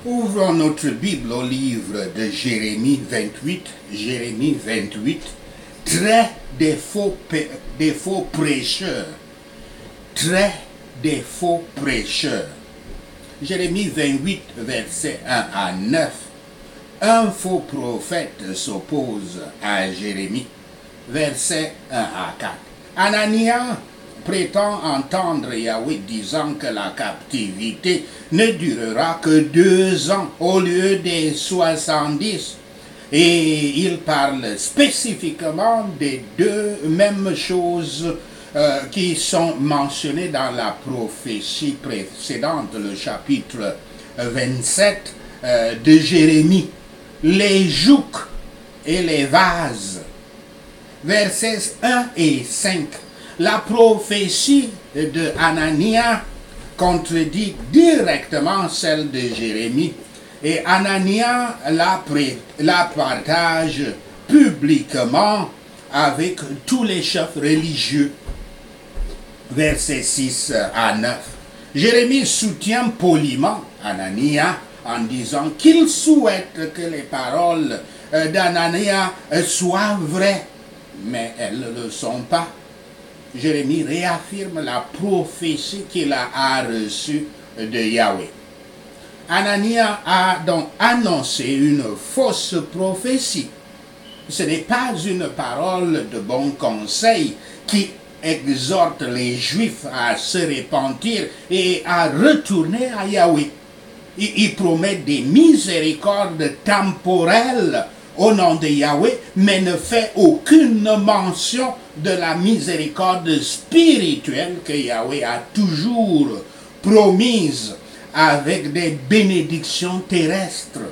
Ouvrons notre Bible au livre de Jérémie 28. Jérémie 28, trait des faux prêcheurs. Trait des faux prêcheurs. Jérémie 28, versets 1 à 9. Un faux prophète s'oppose à Jérémie. Versets 1 à 4. Anania prétend entendre Yahweh disant que la captivité ne durera que 2 ans au lieu des 70. Et il parle spécifiquement des deux mêmes choses qui sont mentionnées dans la prophétie précédente, le chapitre 27 de Jérémie. Les jougs et les vases. Versets 1 et 5. La prophétie de Anania contredit directement celle de Jérémie et Anania la partage publiquement avec tous les chefs religieux. Versets 6 à 9. Jérémie soutient poliment Anania en disant qu'il souhaite que les paroles d'Anania soient vraies, mais elles ne le sont pas. Jérémie réaffirme la prophétie qu'il a reçue de Yahweh. Anania a donc annoncé une fausse prophétie. Ce n'est pas une parole de bon conseil qui exhorte les Juifs à se repentir et à retourner à Yahweh. Il promet des miséricordes temporelles au nom de Yahweh, mais ne fait aucune mention de la miséricorde spirituelle que Yahweh a toujours promise avec des bénédictions terrestres.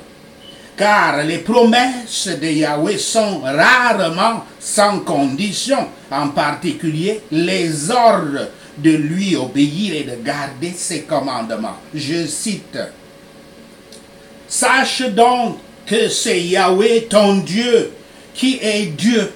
Car les promesses de Yahweh sont rarement sans condition, en particulier les ordres de lui obéir et de garder ses commandements. Je cite: « Sache donc que c'est Yahweh ton Dieu qui est Dieu.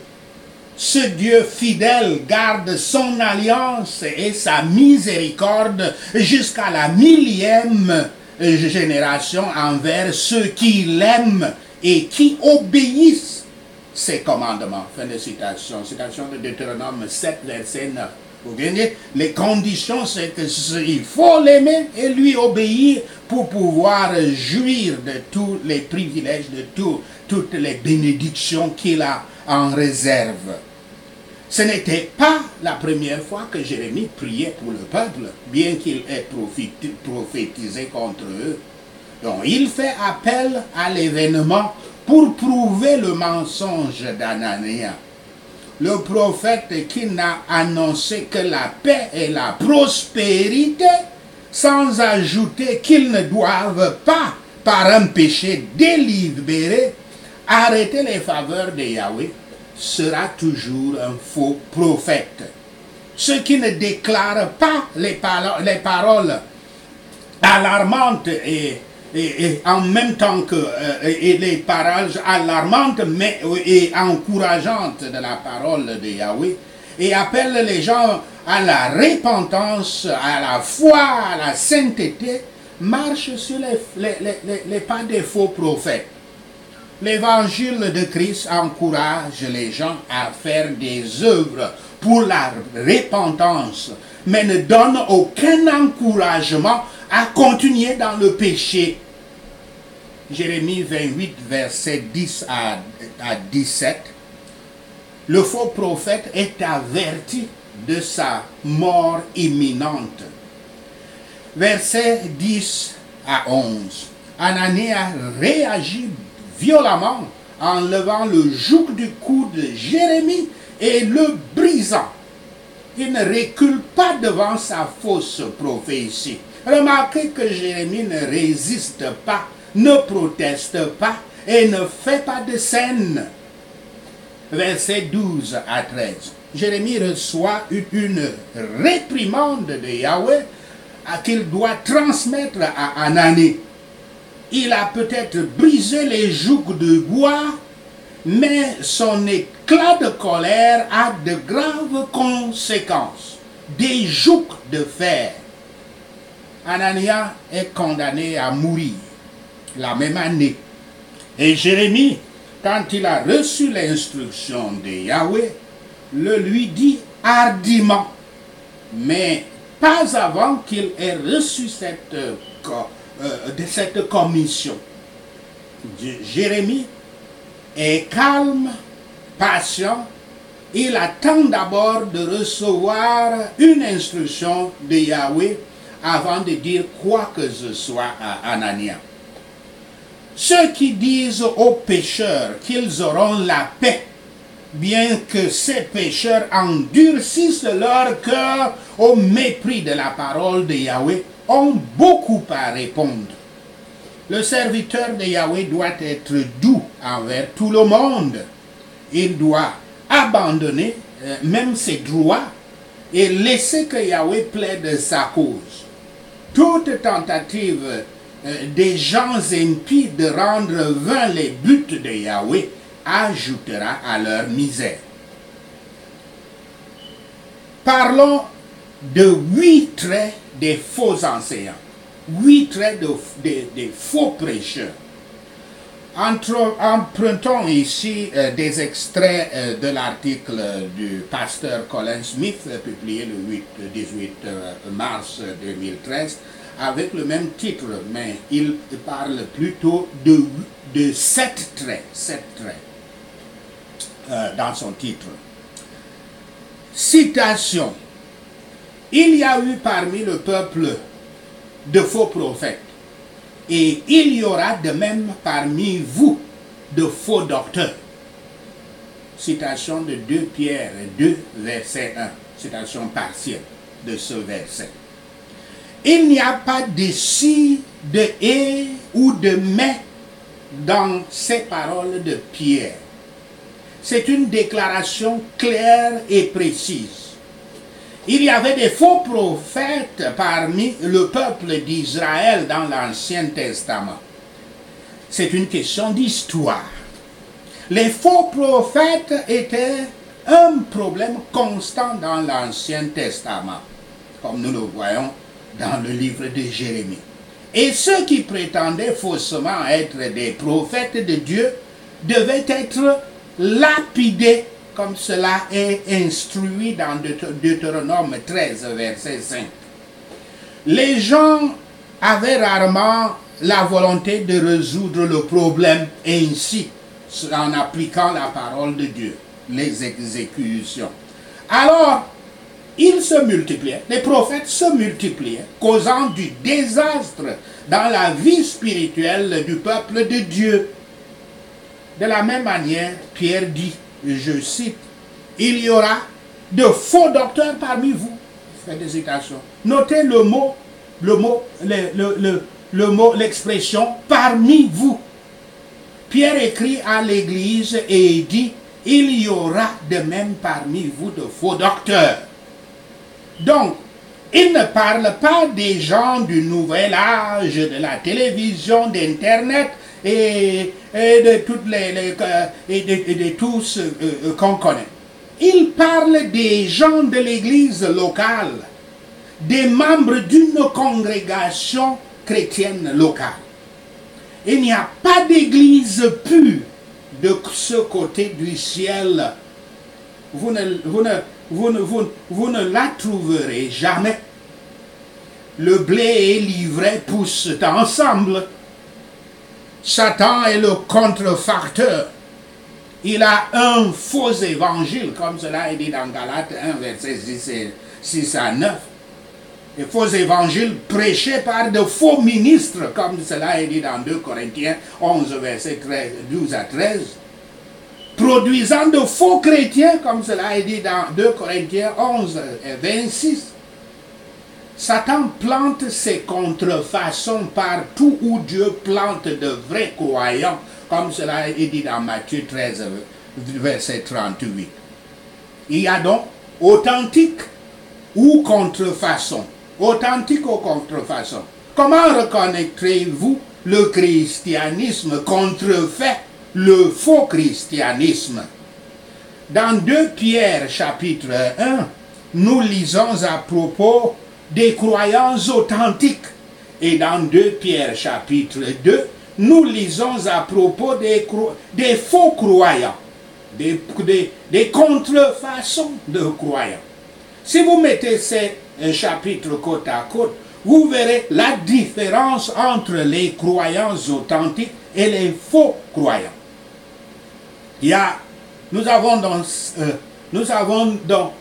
Ce Dieu fidèle garde son alliance et sa miséricorde jusqu'à la 1000e génération envers ceux qui l'aiment et qui obéissent ses commandements. » Fin de citation. Citation de Deutéronome 7, verset 9. Vous voyez, les conditions, c'est qu'il faut l'aimer et lui obéir pour pouvoir jouir de tous les privilèges, de toutes les bénédictions qu'il a en réserve. Ce n'était pas la première fois que Jérémie priait pour le peuple, bien qu'il ait prophétisé contre eux. Donc il fait appel à l'événement pour prouver le mensonge d'Anania. Le prophète qui n'a annoncé que la paix et la prospérité, sans ajouter qu'ils ne doivent pas, par un péché délibéré, arrêter les faveurs de Yahweh, sera toujours un faux prophète. Ceux qui ne déclarent pas les paroles alarmantes et en même temps que les paroles alarmantes mais et encourageantes de la parole de Yahweh, et appellent les gens à la repentance, à la foi, à la sainteté, marchent sur les pas des faux prophètes. L'évangile de Christ encourage les gens à faire des œuvres pour la repentance, mais ne donne aucun encouragement à continuer dans le péché. Jérémie 28, versets 10 à 17. Le faux prophète est averti de sa mort imminente. Versets 10 à 11. Anania réagit violemment en levant le joug du cou de Jérémie et le brisant. Il ne recule pas devant sa fausse prophétie. Remarquez que Jérémie ne résiste pas, ne proteste pas et ne fait pas de scène. Versets 12 à 13. Jérémie reçoit une réprimande de Yahweh qu'il doit transmettre à Anani. Il a peut-être brisé les jougs de bois, mais son éclat de colère a de graves conséquences. Des jougs de fer. Anania est condamné à mourir. la même année. Et Jérémie, quand il a reçu l'instruction de Yahweh, le lui dit hardiment, mais pas avant qu'il ait reçu cette commission. Jérémie est calme, patient. Il attend d'abord de recevoir une instruction de Yahweh avant de dire quoi que ce soit à Anania. Ceux qui disent aux pécheurs qu'ils auront la paix, bien que ces pécheurs endurcissent leur cœur au mépris de la parole de Yahweh, ont beaucoup à répondre. Le serviteur de Yahweh doit être doux envers tout le monde. Il doit abandonner même ses droits et laisser que Yahweh plaide sa cause. Toute tentative des gens impies de rendre vains les buts de Yahweh ajoutera à leur misère. Parlons de 8 traits des faux enseignants, 8 traits des faux prêcheurs. Empruntons ici des extraits de l'article du pasteur Colin Smith, publié le 18 mars 2013, avec le même titre, mais il parle plutôt de 7 traits, dans son titre. Citation. Il y a eu parmi le peuple de faux prophètes, et il y aura de même parmi vous de faux docteurs. Citation de 2 Pierre 2, verset 1. Citation partielle de ce verset. Il n'y a pas de si, de et ou de mais dans ces paroles de Pierre. C'est une déclaration claire et précise. Il y avait des faux prophètes parmi le peuple d'Israël dans l'Ancien Testament. C'est une question d'histoire. Les faux prophètes étaient un problème constant dans l'Ancien Testament, comme nous le voyons dans le livre de Jérémie. Et ceux qui prétendaient faussement être des prophètes de Dieu devaient être lapidés, comme cela est instruit dans Deutéronome 13, verset 5. Les gens avaient rarement la volonté de résoudre le problème ainsi, en appliquant la parole de Dieu, les exécutions. Alors, ils se multipliaient, les prophètes se multipliaient, causant du désastre dans la vie spirituelle du peuple de Dieu. De la même manière, Pierre dit, je cite, « Il y aura de faux docteurs parmi vous. » Faites des citations. Notez l'expression « parmi vous ». Pierre écrit à l'église et dit, « Il y aura de même parmi vous de faux docteurs. » Donc, il ne parle pas des gens du nouvel âge, de la télévision, d'Internet, et de tous qu'on connaît. Il parle des gens de l'église locale, des membres d'une congrégation chrétienne locale. Il n'y a pas d'église pure de ce côté du ciel. Vous ne la trouverez jamais. Le blé et l'ivraie poussent ensemble. Satan est le contrefacteur. Il a un faux évangile, comme cela est dit dans Galates 1, verset 6 à 9. Un faux évangile prêché par de faux ministres, comme cela est dit dans 2 Corinthiens 11, verset 12 à 13. Produisant de faux chrétiens, comme cela est dit dans 2 Corinthiens 11 et 26. Satan plante ses contrefaçons partout où Dieu plante de vrais croyants, comme cela est dit dans Matthieu 13, verset 38. Il y a donc authentique ou contrefaçon. Authentique ou contrefaçon. Comment reconnaîtrez-vous le christianisme contrefait, le faux christianisme? Dans 2 Pierre chapitre 1, nous lisons à propos des croyants authentiques. Et dans 2 Pierre chapitre 2, nous lisons à propos des faux croyants, des contrefaçons de croyants. Si vous mettez ces chapitres côte à côte, vous verrez la différence entre les croyants authentiques et les faux croyants. Nous avons donc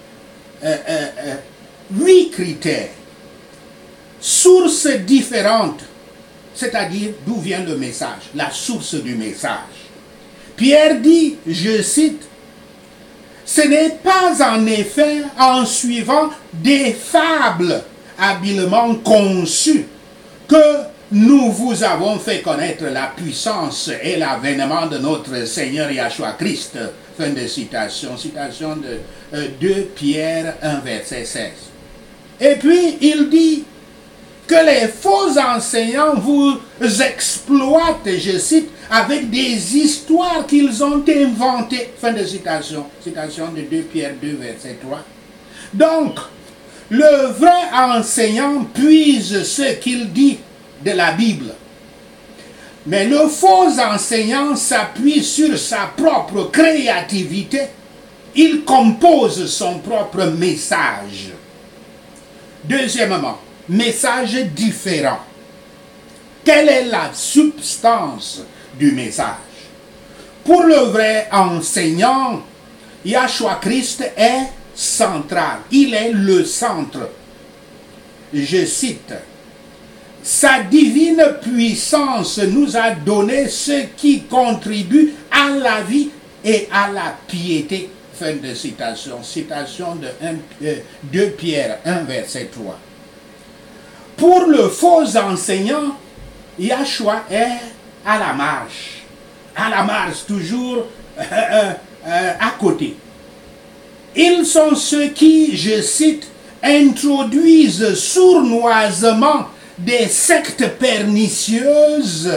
8 critères, sources différentes, c'est-à-dire d'où vient le message, la source du message. Pierre dit, je cite, « Ce n'est pas en effet en suivant des fables habilement conçues que nous vous avons fait connaître la puissance et l'avènement de notre Seigneur Yahshua Christ. » Fin de citation, citation de 2 Pierre 1, verset 16. Et puis il dit que les faux enseignants vous exploitent, je cite, avec des histoires qu'ils ont inventées. Fin de citation, citation de 2 Pierre 2, verset 3. Donc, le vrai enseignant puise ce qu'il dit de la Bible. Mais le faux enseignant s'appuie sur sa propre créativité. Il compose son propre message. Deuxièmement, message différent. Quelle est la substance du message? Pour le vrai enseignant, Yahshua Christ est central. Il est le centre. Je cite, « Sa divine puissance nous a donné ce qui contribue à la vie et à la piété. » Fin de citation. Citation de 2 Pierre 1, verset 3. Pour le faux enseignant, Yahshua est à la marge. À la marge, toujours à côté. Ils sont ceux qui, je cite, introduisent sournoisement des sectes pernicieuses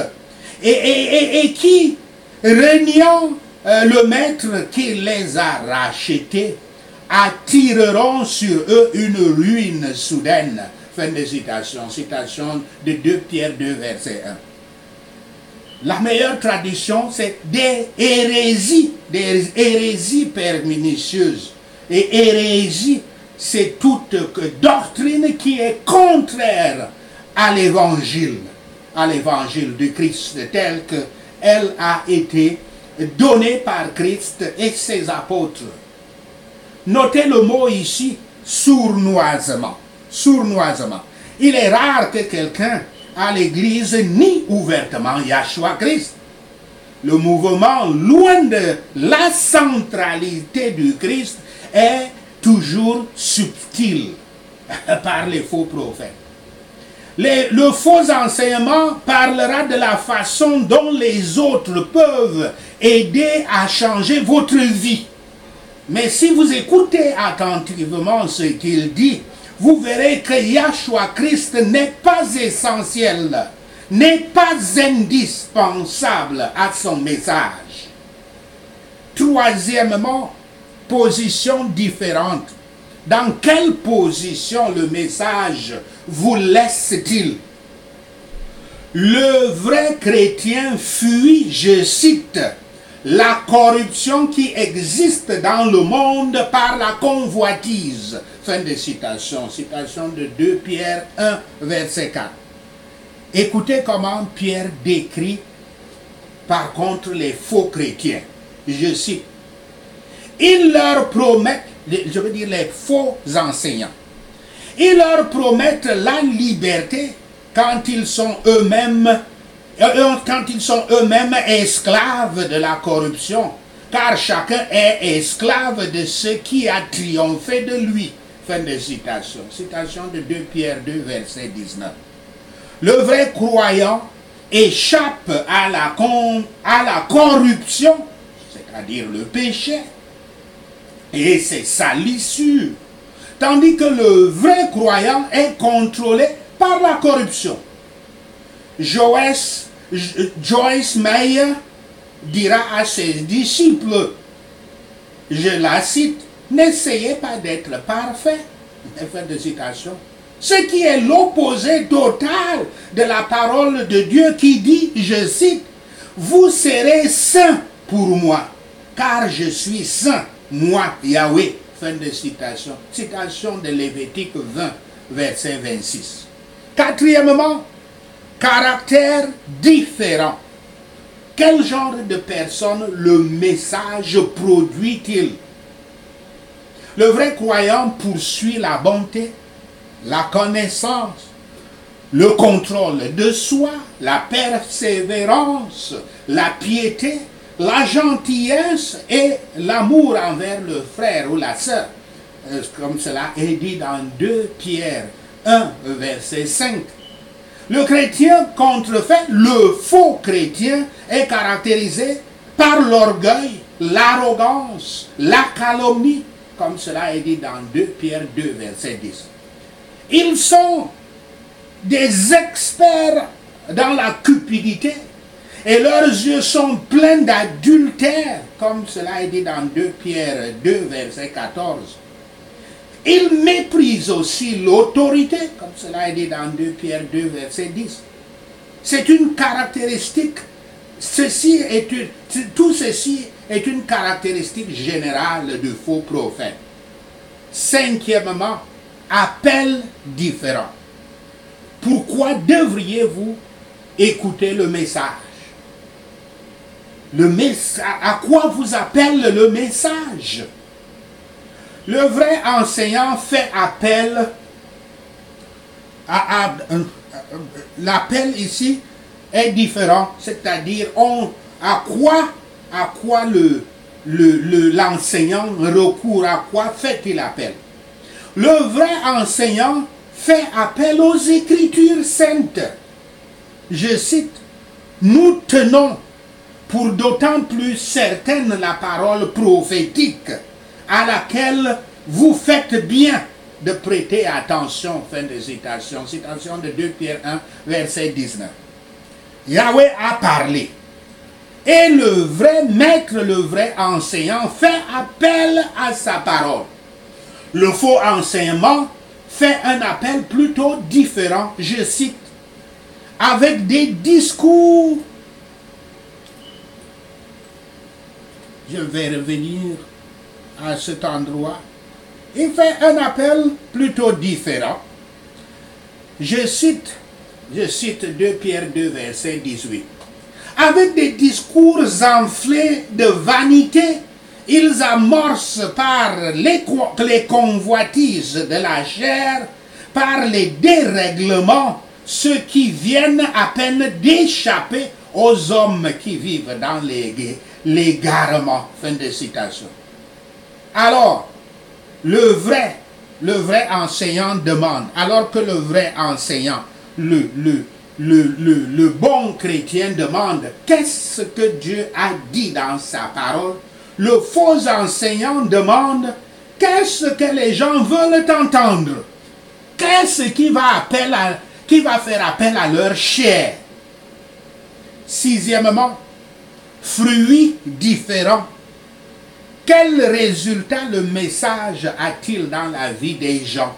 et qui, reniant le maître qui les a rachetés, attireront sur eux une ruine soudaine. Fin de citation. Citation de 2 Pierre 2, verset 1. La meilleure tradition, c'est des hérésies pernicieuses. Et hérésie, c'est toute doctrine qui est contraire à l'évangile de Christ, tel qu'elle a été donnée par Christ et ses apôtres. Notez le mot ici, sournoisement. Sournoisement. Il est rare que quelqu'un à l'église nie ouvertement Yahshua Christ. Le mouvement, loin de la centralité du Christ, est toujours subtil par les faux prophètes. Le faux enseignement parlera de la façon dont les autres peuvent aider à changer votre vie. Mais si vous écoutez attentivement ce qu'il dit, vous verrez que Yahshua Christ n'est pas essentiel, n'est pas indispensable à son message. Troisièmement, position différente. Dans quelle position le message vous laisse-t-il? Le vrai chrétien fuit, je cite, la corruption qui existe dans le monde par la convoitise. Fin de citation. Citation de 2 Pierre 1, verset 4. Écoutez comment Pierre décrit par contre les faux chrétiens. Je cite. Ils leur promettent, je veux dire les faux enseignants, ils leur promettent la liberté quand ils sont eux-mêmes esclaves de la corruption, car chacun est esclave de ce qui a triomphé de lui. Fin de citation. Citation de 2 Pierre 2, verset 19. Le vrai croyant échappe à la corruption, c'est-à-dire le péché, et c'est salissure, tandis que le vrai croyant est contrôlé par la corruption. Joyce Meyer dira à ses disciples, je la cite, « N'essayez pas d'être parfait. » Fin de citation. Ce qui est l'opposé total de la parole de Dieu qui dit, je cite, « Vous serez saints pour moi, car je suis saint, moi, Yahweh. » Fin de citation. Citation de Lévitique 20, verset 26. Quatrièmement, caractère différent. Quel genre de personne le message produit-il? Le vrai croyant poursuit la bonté, la connaissance, le contrôle de soi, la persévérance, la piété, la gentillesse et l'amour envers le frère ou la sœur. Comme cela est dit dans 2 Pierre 1, verset 5. Le chrétien contrefait, le faux chrétien est caractérisé par l'orgueil, l'arrogance, la calomnie, comme cela est dit dans 2 Pierre 2, verset 10. Ils sont des experts dans la cupidité et leurs yeux sont pleins d'adultère, comme cela est dit dans 2 Pierre 2, verset 14. Ils méprisent aussi l'autorité, comme cela est dit dans 2 Pierre 2, verset 10. C'est une caractéristique, tout ceci est une caractéristique générale du faux prophète. Cinquièmement, appel différent. Pourquoi devriez-vous écouter le message? À quoi vous appelle le message? Le vrai enseignant fait appel l'appel ici est différent, c'est-à-dire à quoi l'enseignant recourt, à quoi fait-il appel? Le vrai enseignant fait appel aux Écritures saintes. Je cite, « Nous tenons pour d'autant plus certaine la parole prophétique à laquelle vous faites bien de prêter attention. » Fin de citation. Citation de 2 Pierre 1, verset 19. Yahweh a parlé. Et le vrai maître, le vrai enseignant fait appel à sa parole. Le faux enseignement fait un appel plutôt différent. Je cite, avec des discours. Je vais revenir à cet endroit. Il fait un appel plutôt différent. Je cite 2 Pierre 2, verset 18. Avec des discours enflés de vanité, ils amorcent par les convoitises de la chair, par les dérèglements, ceux qui viennent à peine d'échapper aux hommes qui vivent dans l'égarement. Fin de citation. Alors, le vrai enseignant demande, alors que le vrai enseignant, le bon chrétien demande, qu'est-ce que Dieu a dit dans sa parole? Le faux enseignant demande, qu'est-ce que les gens veulent entendre? Qu'est-ce qui va faire appel à leur chair? Sixièmement, fruits différents. Quel résultat le message a-t-il dans la vie des gens?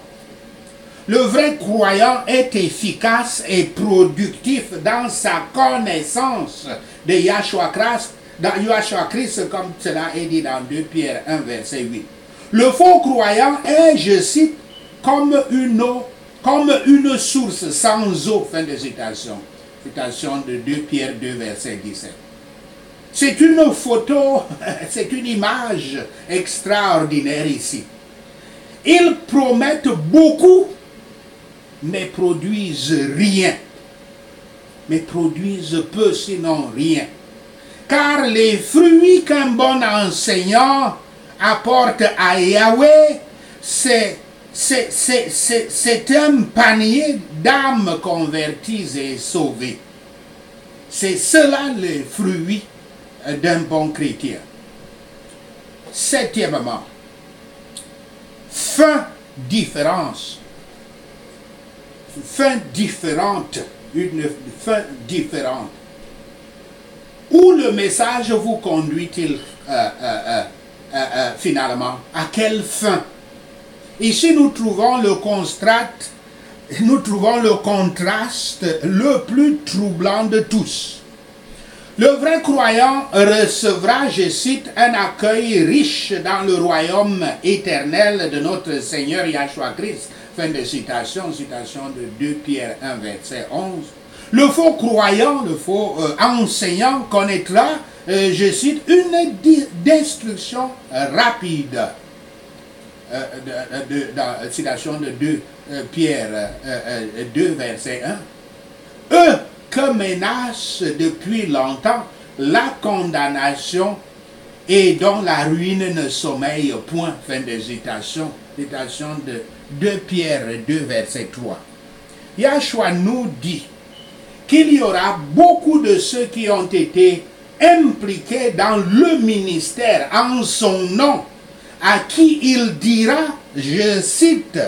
Le vrai croyant est efficace et productif dans sa connaissance de Yahshua Christ, comme cela est dit dans 2 Pierre 1, verset 8. Le faux croyant est, je cite, comme une source sans eau. Fin de citation. Citation de 2 Pierre 2, verset 17. C'est une photo, c'est une image extraordinaire ici. Ils promettent beaucoup, mais produisent rien. Mais produisent peu, sinon rien. Car les fruits qu'un bon enseignant apporte à Yahweh, c'est un panier d'âmes converties et sauvées. C'est cela les fruits d'un bon chrétien. Septièmement, fin différente, une fin différente. Où le message vous conduit-il finalement? À quelle fin? Ici nous trouvons le nous trouvons le contraste le plus troublant de tous. Le vrai croyant recevra, je cite, un accueil riche dans le royaume éternel de notre Seigneur Yahshua Christ. Fin de citation, citation de 2 Pierre 1, verset 11. Le faux croyant, le faux enseignant connaîtra, je cite, une destruction rapide. Citation de 2 Pierre 2, verset 1. Eux que menace depuis longtemps la condamnation et dont la ruine ne sommeille point. Fin de citation. Citation de 2 Pierre 2, verset 3. Yahshua nous dit qu'il y aura beaucoup de ceux qui ont été impliqués dans le ministère en son nom, à qui il dira, je cite,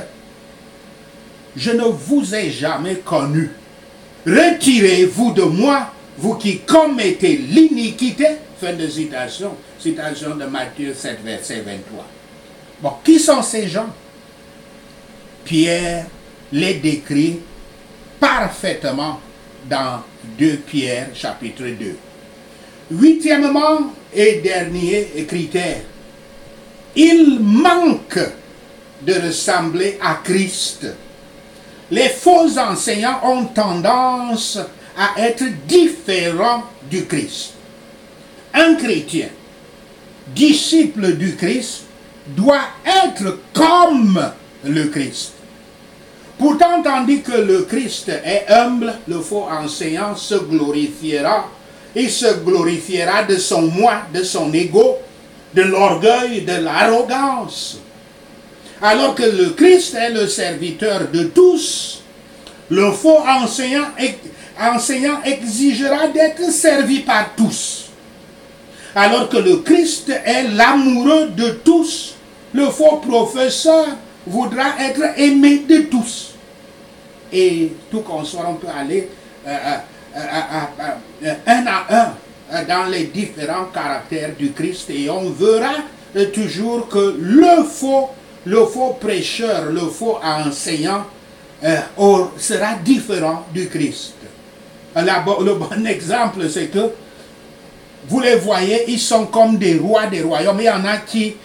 « Je ne vous ai jamais connu. Retirez-vous de moi, vous qui commettez l'iniquité. » Fin de citation. Citation de Matthieu 7, verset 23. Bon, qui sont ces gens? Pierre les décrit parfaitement dans 2 Pierre chapitre 2. Huitièmement et dernier critère, il manque de ressembler à Christ. Les faux enseignants ont tendance à être différents du Christ. Un chrétien, disciple du Christ, doit être comme le Christ. Pourtant, tandis que le Christ est humble, le faux enseignant se glorifiera. Il se glorifiera de son moi, de son ego, de l'orgueil, de l'arrogance. Alors que le Christ est le serviteur de tous, le faux enseignant exigera d'être servi par tous. Alors que le Christ est l'amoureux de tous, le faux professeur voudra être aimé de tous. Et tout qu'on soit, on peut aller un à un dans les différents caractères du Christ et on verra toujours que le faux prêcheur, le faux enseignant sera différent du Christ. Le bon exemple, c'est que vous les voyez, ils sont comme des rois des royaumes. Il y en a qui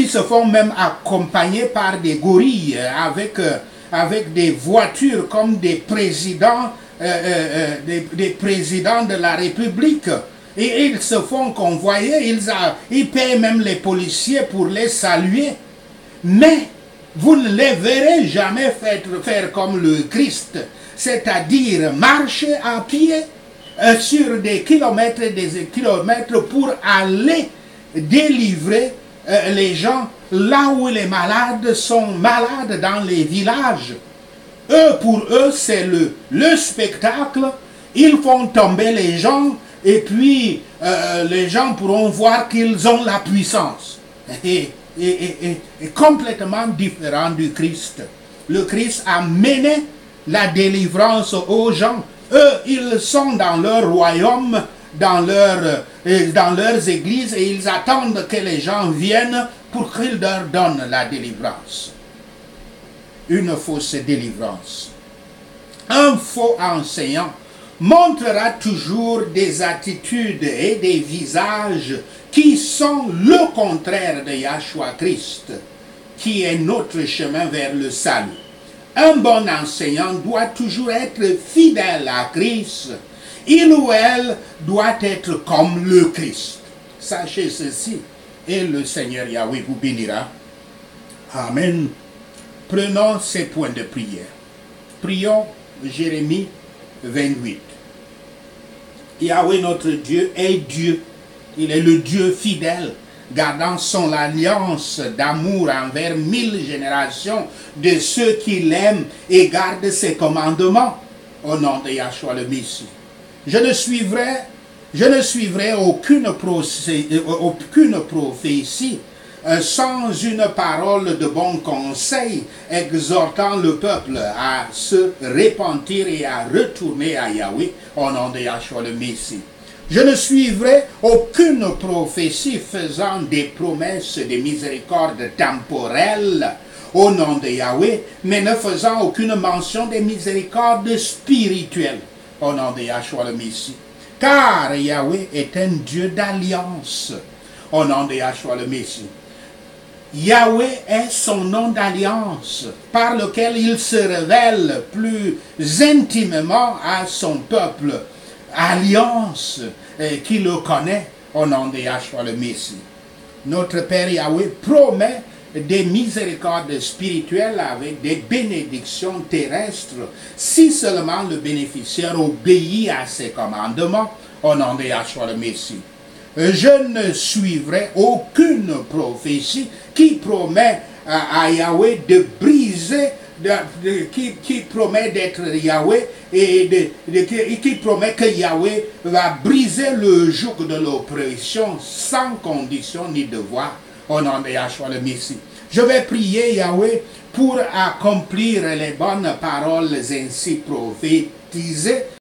se font même accompagner par des gorilles avec des voitures comme des présidents, des présidents de la République. Et ils se font convoyer, ils paient même les policiers pour les saluer. Mais vous ne les verrez jamais faire comme le Christ, c'est-à-dire marcher à pied sur des kilomètres et des kilomètres pour aller délivrer les gens là où les malades sont malades dans les villages. Pour eux, c'est le spectacle. Ils font tomber les gens et puis les gens pourront voir qu'ils ont la puissance. Et complètement différent du Christ. Le Christ a mené la délivrance aux gens. Eux, ils sont dans leur royaume, dans leurs églises et ils attendent que les gens viennent pour qu'ils leur donnent la délivrance. Une fausse délivrance. Un faux enseignant montrera toujours des attitudes et des visages qui sont le contraire de Yahshua Christ, qui est notre chemin vers le salut. Un bon enseignant doit toujours être fidèle à Christ. Il ou elle doit être comme le Christ. Sachez ceci, et le Seigneur Yahweh vous bénira. Amen. Prenons ces points de prière. Prions Jérémie 28. Yahweh notre Dieu est Dieu. Il est le Dieu fidèle, gardant son alliance d'amour envers 1000 générations de ceux qui l'aiment et gardent ses commandements. Au nom de Yahshua le Messie. Je ne suivrai aucune prophétie sans une parole de bon conseil exhortant le peuple à se repentir et à retourner à Yahweh au nom de Yahshua le Messie. Je ne suivrai aucune prophétie faisant des promesses de miséricorde temporelle au nom de Yahweh, mais ne faisant aucune mention des miséricordes spirituelles au nom de Yahshua le Messie. Car Yahweh est un Dieu d'alliance au nom de Yahshua le Messie. Yahweh est son nom d'alliance par lequel il se révèle plus intimement à son peuple. Alliance qui le connaît au nom de Yahshua le Messie. Notre Père Yahweh promet des miséricordes spirituelles avec des bénédictions terrestres si seulement le bénéficiaire obéit à ses commandements au nom de Yahshua le Messie. Je ne suivrai aucune prophétie qui promet à Yahweh de briser, qui promet d'être Yahweh et qui promet que Yahweh va briser le joug de l'oppression sans condition ni devoir au nom de Yahshua le Messie. Je vais prier Yahweh pour accomplir les bonnes paroles ainsi prophétisées